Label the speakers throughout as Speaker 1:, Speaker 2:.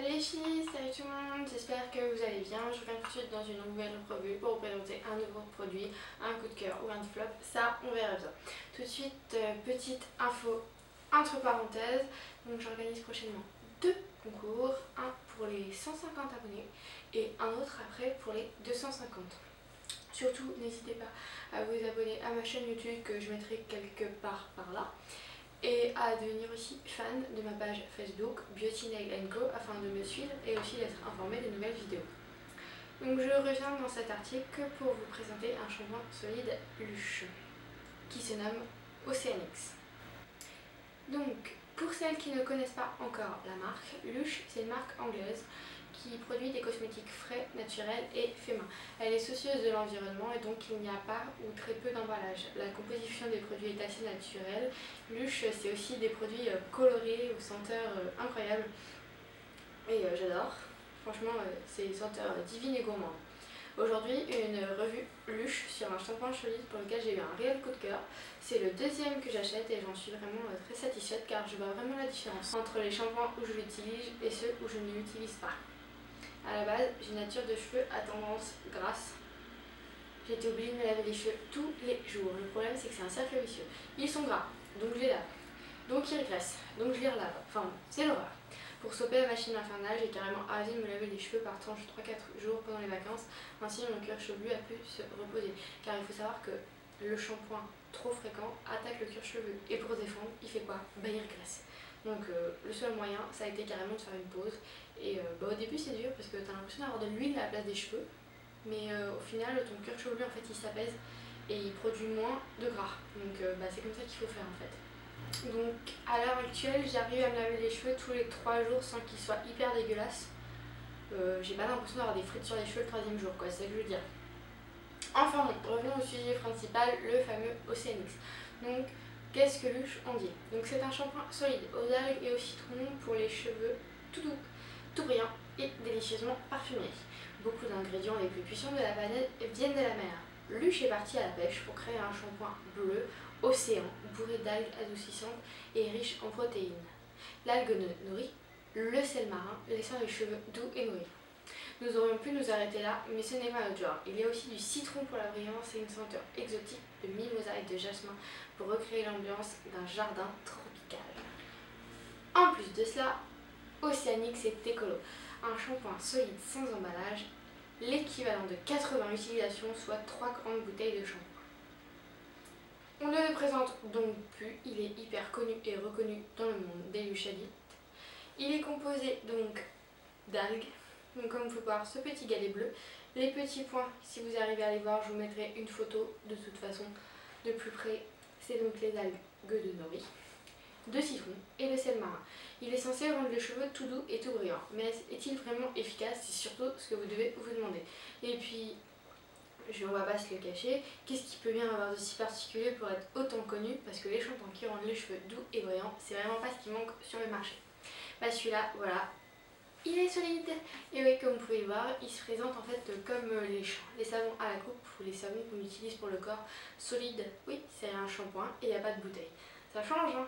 Speaker 1: Salut les filles, salut tout le monde, j'espère que vous allez bien. Je reviens tout de suite dans une nouvelle revue pour vous présenter un nouveau produit, un coup de cœur ou un flop, ça on verra bien. Tout de suite, petite info entre parenthèses, donc j'organise prochainement deux concours, un pour les 150 abonnés et un autre après pour les 250. Surtout n'hésitez pas à vous abonner à ma chaîne YouTube que je mettrai quelque part par là. Et à devenir aussi fan de ma page Facebook Beauty Nail & Co afin de me suivre et aussi d'être informé des nouvelles vidéos. Donc je reviens dans cet article pour vous présenter un shampoing solide Lush qui se nomme Oceanix. Donc pour celles qui ne connaissent pas encore la marque, Lush c'est une marque anglaise qui produit des cosmétiques frais, naturels et faits main. Elle est soucieuse de l'environnement et donc il n'y a pas ou très peu d'emballage. La composition des produits est assez naturelle. Lush c'est aussi des produits colorés aux senteurs incroyables et j'adore. Franchement c'est une senteur divine et gourmande. Aujourd'hui une revue Lush sur un shampoing solide pour lequel j'ai eu un réel coup de cœur. C'est le deuxième que j'achète et j'en suis vraiment très satisfaite car je vois vraiment la différence entre les shampoings où je l'utilise et ceux où je ne l'utilise pas. A la base, j'ai une nature de cheveux à tendance grasse. J'étais obligée de me laver les cheveux tous les jours. Le problème c'est que c'est un cercle vicieux. Ils sont gras, donc je les lave. Donc ils régressent, donc je les relave. Enfin, c'est l'horreur. Pour stopper la machine infernale, j'ai carrément arrêté de me laver les cheveux par tranche 3-4 jours pendant les vacances. Ainsi mon cuir chevelu a pu se reposer. Car il faut savoir que le shampoing trop fréquent attaque le cuir chevelu. Et pour se défendre, il fait quoi? Bah il régresse. Donc le seul moyen, ça a été carrément de faire une pause. Et au début c'est dur parce que tu as l'impression d'avoir de l'huile à la place des cheveux. Mais au final, ton cuir chevelu en fait il s'apaise et il produit moins de gras. Donc c'est comme ça qu'il faut faire en fait. Donc à l'heure actuelle, j'arrive à me laver les cheveux tous les 3 jours sans qu'ils soient hyper dégueulasses. J'ai pas l'impression d'avoir des frites sur les cheveux le 3e jour, quoi, c'est ça que je veux dire. Enfin bon, revenons au sujet principal, le fameux Oceanix. Donc qu'est-ce que Lush en dit? Donc c'est un shampoing solide aux algues et au citron pour les cheveux tout doux, tout brillants et délicieusement parfumés. Beaucoup d'ingrédients les plus puissants de la planète viennent de la mer. Lush est parti à la pêche pour créer un shampoing bleu océan bourré d'algues adoucissantes et riche en protéines. L'algue nourrit le sel marin, laissant les cheveux doux et nourris. Nous aurions pu nous arrêter là, mais ce n'est pas notre genre. Il y a aussi du citron pour la brillance et une senteur exotique de mimosa et de jasmin pour recréer l'ambiance d'un jardin tropical. En plus de cela, Oceanix est écolo. Un shampoing solide sans emballage, l'équivalent de 80 utilisations, soit 3 grandes bouteilles de shampoing. On ne le présente donc plus, il est hyper connu et reconnu dans le monde des Lush Addicts. Il est composé donc d'algues. Donc comme vous pouvez voir ce petit galet bleu, les petits points, si vous arrivez à les voir, je vous mettrai une photo de toute façon de plus près. C'est donc les algues de nori, de citron et de sel marin. Il est censé rendre le cheveu tout doux et tout brillant, mais est-il vraiment efficace? C'est surtout ce que vous devez vous demander. Et puis, on va pas se le cacher, qu'est-ce qui peut bien avoir de si particulier pour être autant connu? Parce que les shampoings qui rendent les cheveux doux et brillants, c'est vraiment pas ce qui manque sur le marché. Bah celui-là, voilà. Il est solide et oui, comme vous pouvez le voir, il se présente en fait comme les savons à la coupe ou les savons qu'on utilise pour le corps. Solide, oui, c'est un shampoing et il n'y a pas de bouteille. Ça change, hein.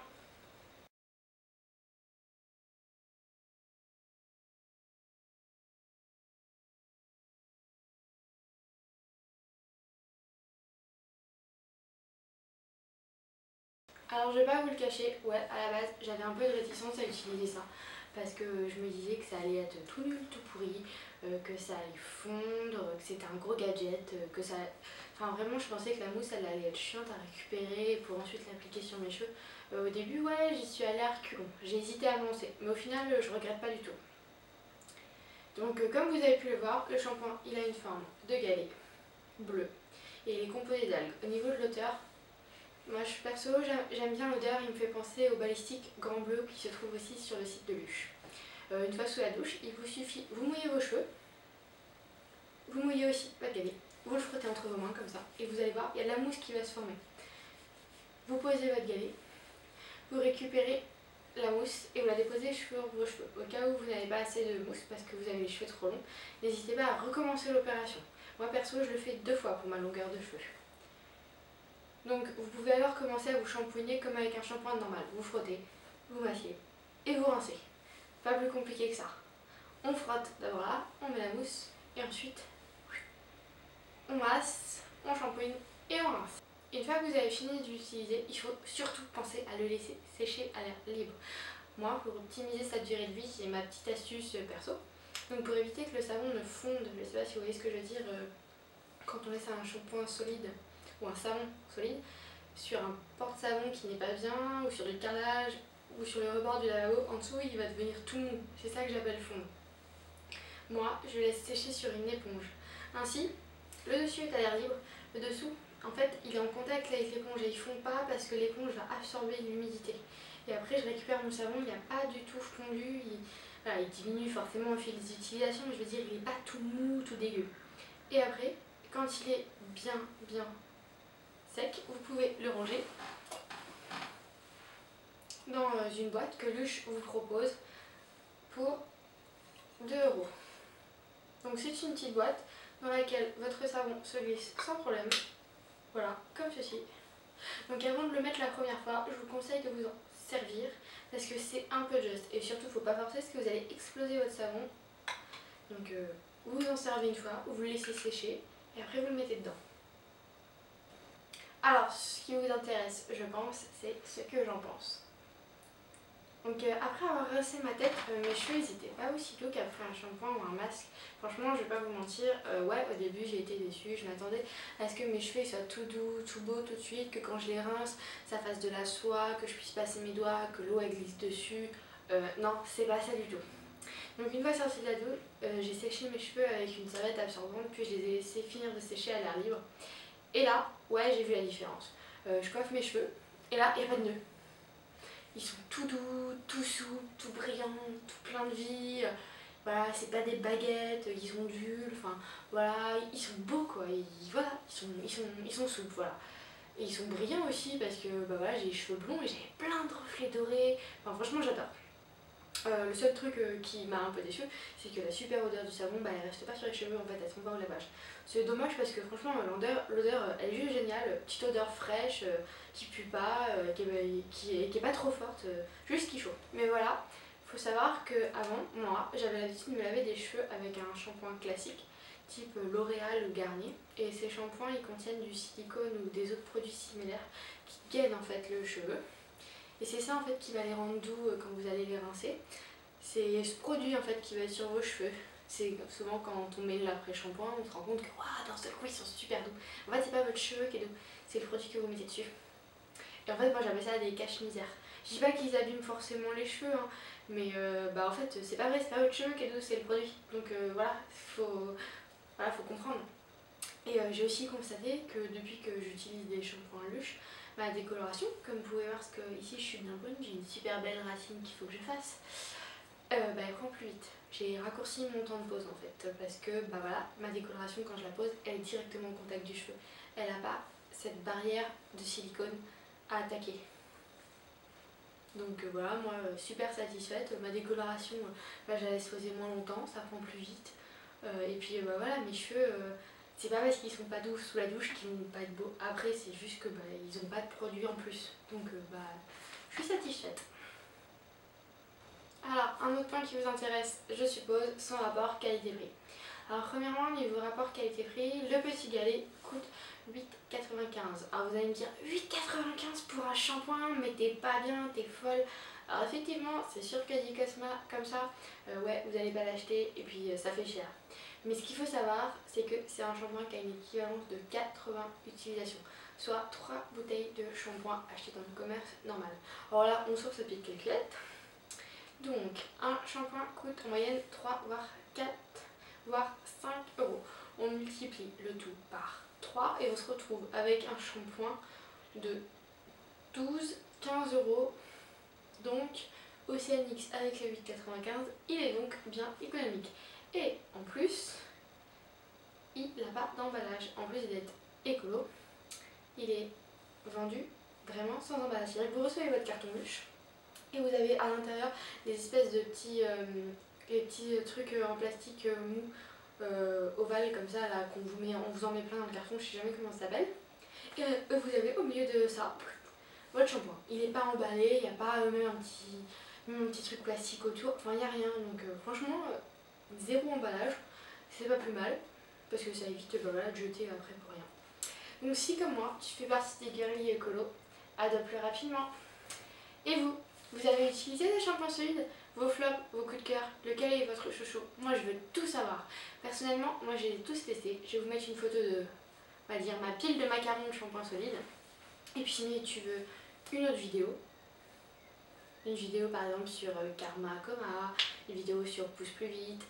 Speaker 1: Alors je vais pas vous le cacher, ouais, à la base j'avais un peu de réticence à utiliser ça parce que je me disais que ça allait être tout nul, tout pourri, que ça allait fondre, que c'était un gros gadget, que ça... Enfin vraiment je pensais que la mousse elle allait être chiante à récupérer pour ensuite l'appliquer sur mes cheveux. Au début ouais j'y suis allée à reculons, j'ai hésité à me lancer, mais au final je regrette pas du tout. Donc comme vous avez pu le voir, le shampoing il a une forme de galet bleu et il est composé d'algues. Au niveau de l'odeur, moi perso j'aime bien l'odeur, il me fait penser au balistique Grand Bleu qui se trouve aussi sur le site de Lush. Une fois sous la douche, il vous suffit, vous mouillez vos cheveux, vous mouillez aussi votre galet, vous le frottez entre vos mains comme ça et vous allez voir, il y a de la mousse qui va se former. Vous posez votre galet, vous récupérez la mousse et vous la déposez sur vos cheveux. Au cas où vous n'avez pas assez de mousse parce que vous avez les cheveux trop longs, n'hésitez pas à recommencer l'opération. Moi perso je le fais 2 fois pour ma longueur de cheveux. Donc vous pouvez alors commencer à vous shampouiner comme avec un shampoing normal. Vous frottez, vous massez et vous rincez. Pas plus compliqué que ça. On frotte d'abord là, on met la mousse et ensuite on masse, on shampooine et on rince. Une fois que vous avez fini d'utiliser, il faut surtout penser à le laisser sécher à l'air libre. Moi, pour optimiser sa durée de vie, j'ai ma petite astuce perso. Donc pour éviter que le savon ne fonde, je ne sais pas si vous voyez ce que je veux dire, quand on laisse un shampoing solide ou un savon solide sur un porte-savon qui n'est pas bien, ou sur du carrelage, ou sur le rebord du lavabo, en dessous il va devenir tout mou. C'est ça que j'appelle fondre. Moi, je laisse sécher sur une éponge. Ainsi, le dessus est à l'air libre, le dessous, en fait, il est en contact avec l'éponge et il ne fond pas parce que l'éponge va absorber l'humidité. Et après, je récupère mon savon, il n'a pas du tout fondu, voilà, il diminue forcément au fil des utilisations, mais je veux dire, il n'est pas tout mou, tout dégueu. Et après, quand il est bien sec, vous pouvez le ranger dans une boîte que Lush vous propose pour 2 €. Donc c'est une petite boîte dans laquelle votre savon se glisse sans problème. Voilà, comme ceci. Donc avant de le mettre la première fois, je vous conseille de vous en servir parce que c'est un peu juste. Et surtout, il ne faut pas forcer parce que vous allez exploser votre savon. Donc vous vous en servez une fois, vous le laissez sécher et après vous le mettez dedans. Alors, ce qui vous intéresse, je pense, c'est ce que j'en pense. Donc après avoir rincé ma tête, mes cheveux ils étaient pas aussi doux qu'après un shampoing ou un masque. Franchement, je vais pas vous mentir, ouais, au début j'ai été déçue, je m'attendais à ce que mes cheveux soient tout doux, tout beaux tout de suite, que quand je les rince, ça fasse de la soie, que je puisse passer mes doigts, que l'eau elle glisse dessus. Non, c'est pas ça du tout. Donc une fois sortie de la douche, j'ai séché mes cheveux avec une serviette absorbante, puis je les ai laissés finir de sécher à l'air libre. Et là, ouais, j'ai vu la différence. Je coiffe mes cheveux, et là, il n'y a pas de nœuds. Ils sont tout doux, tout souples, tout brillants, tout plein de vie. Voilà, c'est pas des baguettes, ils ondulent, enfin voilà, ils sont beaux quoi. Voilà, ils sont souples, voilà. Et ils sont brillants aussi parce que bah voilà, j'ai les cheveux blonds et j'avais plein de reflets dorés. Enfin franchement j'adore. Le seul truc qui m'a un peu déçu, c'est que la super odeur du savon, bah, elle reste pas sur les cheveux en fait, elle tombe pas au lavage. C'est dommage parce que franchement l'odeur elle est juste géniale, petite odeur fraîche, qui pue pas, qui est pas trop forte, juste qu'il faut. Mais voilà, faut savoir que avant, moi, j'avais l'habitude de me laver des cheveux avec un shampoing classique, type L'Oréal ou Garnier. Et ces shampoings ils contiennent du silicone ou des autres produits similaires qui gainent en fait le cheveu. Et c'est ça en fait qui va les rendre doux quand vous allez les rincer. C'est ce produit en fait qui va être sur vos cheveux. C'est souvent quand on met l'après-shampoing, on se rend compte que d'un seul coup ils sont super doux. En fait c'est pas votre cheveu qui est doux, c'est le produit que vous mettez dessus. Et en fait moi j'appelle ça des cache-misères. Je dis pas qu'ils abîment forcément les cheveux, hein, mais en fait c'est pas vrai, c'est pas votre cheveu qui est doux, c'est le produit. Donc voilà, faut comprendre. Et j'ai aussi constaté que depuis que j'utilise des shampoings Lush, ma décoloration, comme vous pouvez voir, parce que ici je suis bien brune, j'ai une super belle racine qu'il faut que je fasse, elle prend plus vite. J'ai raccourci mon temps de pose en fait, parce que voilà, ma décoloration quand je la pose, elle est directement au contact du cheveu. Elle n'a pas cette barrière de silicone à attaquer. Donc voilà, moi super satisfaite, ma décoloration, je la laisse poser moins longtemps, ça prend plus vite. Et puis voilà, mes cheveux, c'est pas parce qu'ils sont pas doux sous la douche qu'ils vont pas être beaux. Après c'est juste que ils ont pas de produit en plus. Donc je suis satisfaite. Alors un autre point qui vous intéresse, je suppose, son rapport qualité-prix. Alors premièrement, niveau rapport qualité-prix, le petit galet coûte 8,95 €. Alors vous allez me dire 8,95 € pour un shampoing, mais t'es pas bien, t'es folle. Alors effectivement, c'est sûr que dit Cosma comme ça, ouais, vous n'allez pas l'acheter et puis ça fait cher. Mais ce qu'il faut savoir, c'est que c'est un shampoing qui a une équivalence de 80 utilisations, soit 3 bouteilles de shampoing achetées dans le commerce normal. Alors là, on sort sa petite calculette. Donc, un shampoing coûte en moyenne 3 voire 4 voire 5 €. On multiplie le tout par 3 et on se retrouve avec un shampoing de 12-15 €. Donc, Oceanix avec le 8,95, il est donc bien économique. Et en plus, il n'a pas d'emballage. En plus d'être écolo, il est vendu vraiment sans emballage. C'est-à-dire que vous recevez votre carton Lush et vous avez à l'intérieur des espèces de petits trucs en plastique mou, ovale comme ça, là, qu'on vous met, on vous en met plein dans le carton, je sais jamais comment ça s'appelle. Et vous avez au milieu de ça votre shampoing. Il n'est pas emballé, il n'y a pas même un petit truc plastique autour, enfin il n'y a rien. Donc franchement, zéro emballage, c'est pas plus mal parce que ça évite de jeter après pour rien. Donc si comme moi, tu fais partie des guerriers écolos, adopte-le rapidement. Et vous avez utilisé des shampoings solides, vos flops, vos coups de cœur, lequel est votre chouchou? Moi je veux tout savoir. Personnellement, moi j'ai tous testé. Je vais vous mettre une photo de, on va dire, ma pile de macarons de shampoing solide. Et puis si tu veux une autre vidéo, une vidéo par exemple sur Karma Coma, une vidéo sur Pousse plus vite,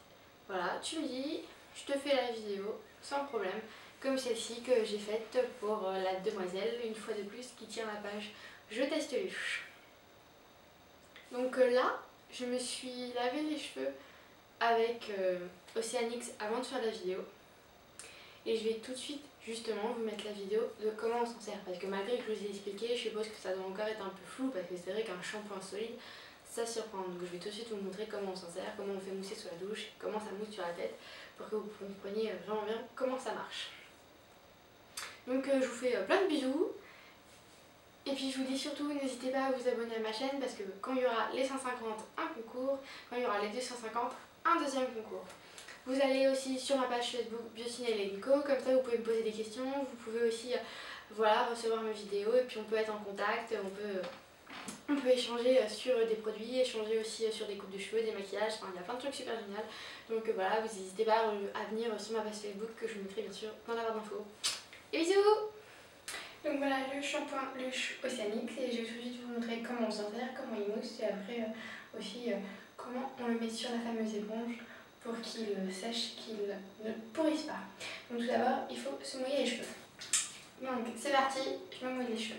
Speaker 1: voilà, tu me dis, je te fais la vidéo sans problème, comme celle-ci que j'ai faite pour la demoiselle, une fois de plus, qui tient la page Je teste les cheveux. Donc là, je me suis lavé les cheveux avec Oceanix avant de faire la vidéo. Et je vais tout de suite justement vous mettre la vidéo de comment on s'en sert. Parce que malgré que je vous ai expliqué, je suppose que ça doit encore être un peu flou parce que c'est vrai qu'un shampoing solide, ça surprend. Donc je vais tout de suite vous montrer comment on s'en sert, comment on fait mousser sous la douche, comment ça mousse sur la tête pour que vous compreniez vraiment bien comment ça marche. Donc je vous fais plein de bisous. Et puis je vous dis surtout, n'hésitez pas à vous abonner à ma chaîne parce que quand il y aura les 150, un concours, quand il y aura les 250, un deuxième concours. Vous allez aussi sur ma page Facebook Biocine et Co, comme ça vous pouvez me poser des questions, vous pouvez aussi recevoir mes vidéos et puis on peut être en contact, on peut échanger sur des produits, échanger aussi sur des coupes de cheveux, des maquillages, enfin il y a plein de trucs super géniaux. Donc voilà, vous n'hésitez pas à venir sur ma page Facebook que je vous mettrai bien sûr dans la barre d'infos. Et bisous! Donc voilà le shampoing Lush Oceanix et je vais tout de suite vous montrer comment on s'en sert, comment il mousse et après aussi comment on le met sur la fameuse éponge pour qu'il sèche, qu'il ne pourrisse pas. Donc tout d'abord il faut se mouiller les cheveux. Donc c'est parti, je me mouille les cheveux.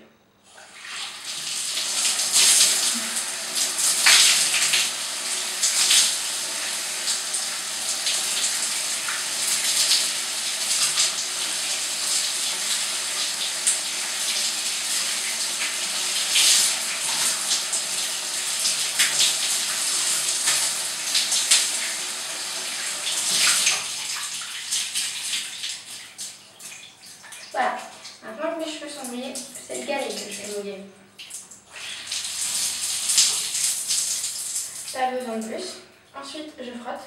Speaker 1: Voilà, maintenant que mes cheveux sont mouillés, c'est le galet que je vais mouiller. Pas besoin de plus. Ensuite, je frotte.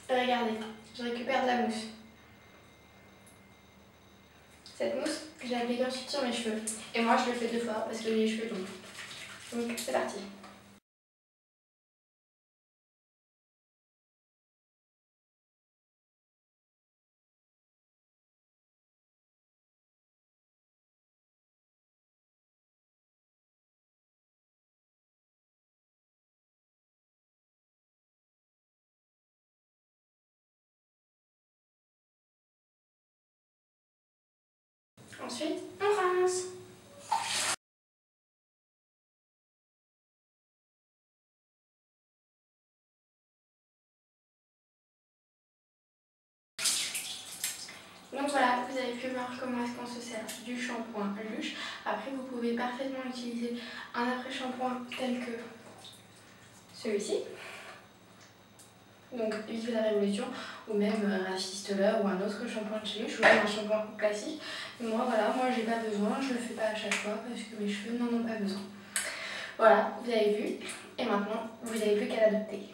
Speaker 1: Et regardez, je récupère de la mousse. Cette mousse, je l'applique ensuite sur mes cheveux. Et moi, je le fais 2 fois parce que j'ai les cheveux longs. Donc, c'est parti. Ensuite, on rince. Donc voilà, vous avez pu voir comment est-ce qu'on se sert du shampoing Lush. Après, vous pouvez parfaitement utiliser un après-shampoing tel que celui-ci. Donc Vite fait la révolution, ou même un Fistula ou un autre shampoing de chez Lush, ou même un shampoing classique. Et moi voilà, moi j'ai pas besoin, je le fais pas à chaque fois parce que mes cheveux n'en ont pas besoin. Voilà, vous avez vu, et maintenant vous n'avez plus qu'à l'adopter.